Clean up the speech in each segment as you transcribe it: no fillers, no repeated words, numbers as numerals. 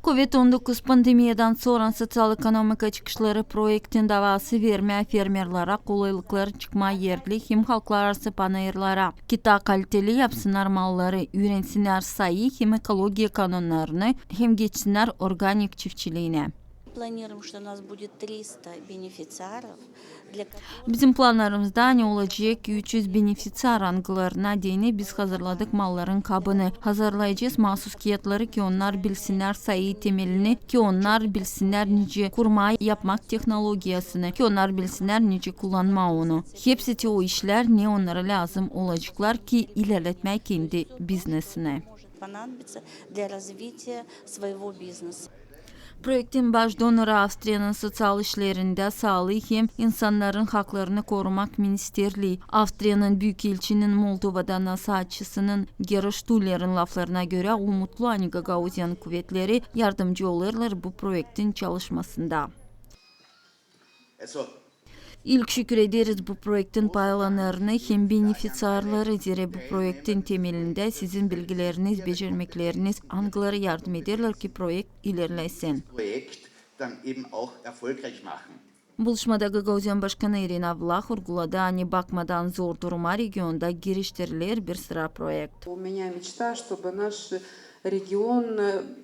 Covid-19 pandemiyadan sonra sotsial-ekonomika çıkışları proyektin davası vermeye fermerlara kolaylıklar çıkma yerli hem halklar arası panayırlara. Kita kaliteli yapsınlar malları, öğrensinler sayı hem ekologiya kanunlarını hem geçsinler organik çiftçiliğine. Планируем, что у нас будет 300 бенефициаров. Bizim planlarımızda ne olacak? 300 beneficiar angılarına değini biz hazırladık malların kabını. Hazırlayacağız mahsus kağıtları ki onlar bilsinler sayı temelini, ki onlar bilsinler nice kurma yapmak teknolojisini, ki onlar bilsinler nice kullanma onu. Hepsi o işler ne onlara lazım olacaklar ki ilerletmek kendi biznesine. Понадобится для развития своего бизнеса. Projektin baş donoru Avstriya'nın sosyal işlerinde sağlık hem insanların haklarını korumak ministerliği. Avstriya'nın büyükelçinin Moldova'da nasihatçısının Geroş Tuller'in laflarına göre umutlu ani Gagauzyan kuvvetleri yardımcı olurlar bu projektin çalışmasında. İlk şükür ederiz bu projektin paylananlarını hem beneficiarları zira bu projektin temelinde sizin bilgileriniz, becermekleriniz, angıları yardım ederler ki projekt ilerlesin. Buluşmada Gagauzyan Başkanı Irina Vlah vurguladı, hani bakmadan zor duruma regionda giriştirilir bir sıra projekt. Регион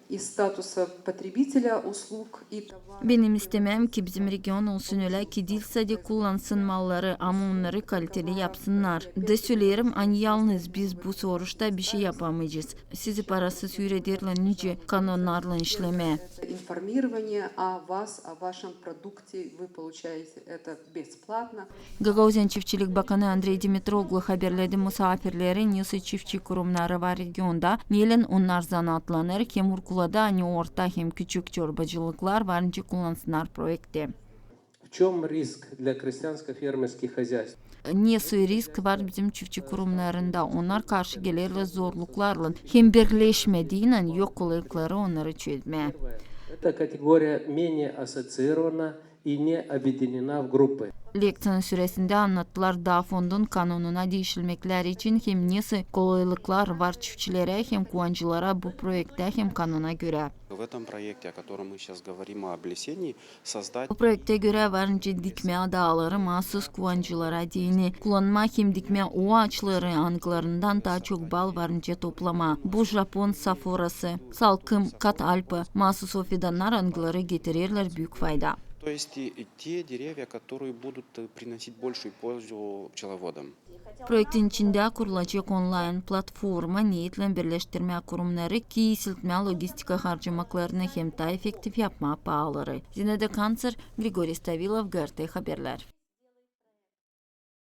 из статуса потребителя услуг и товаров. Benim istemem ki bizim region olsun öyle ki dilse de kullansın malları ama onları kaliteli yapsınlar. De söylerim hani yalnız biz bu soruşta bir şey yapamayacağız. Sizi parasız üretirler nice kanunlarla işleme. Информирование о вас, о вашем продукте вы получаете это бесплатно. Gagauzyan Çiftçilik Bakanı Andrei Dimitroglu haberledi misafirleri nasıl çiftçi kurumları var regionda. Nelen onlar zanatlanır hem vurguladı hani orta hem küçük çorbacılıklar varınca kullansınlar projekte. В чем риск для крестьянско-фермерских хозяйств? Nesi risk var bizim çiftçi kurumlarında onlar karşı gelirler zorluklarla hem birleşmediğiyle yok olaylıkları onları çözmeye. Эта категория менее ассоциирована и не объединена в группы. Leksiyon süresinde anlattılar da fondun kanununa değişilmekler için hem nesi kolaylıklar var çiftçilere hem kullanıcılara bu projekte hem kanuna göre. Bu projekte göre varınca dikme adaları mahsus kullanıcılara değini kullanma hem dikme o ağaçları anglarından daha çok bal varınca toplama. Bu Japon saforası, salkım, kat alpı, mahsus o fidanlar angları getirirler büyük fayda. То есть те деревья, которые будут приносить большую пользу пчеловодам. Projektin içinde kurulacak online platforma niyetle birleştirme kurumları ki siltme logistika harcamaklarını hem daha efektif yapma bağları. Zinede Kanser, Grigori Stavilov, GRT Haberler.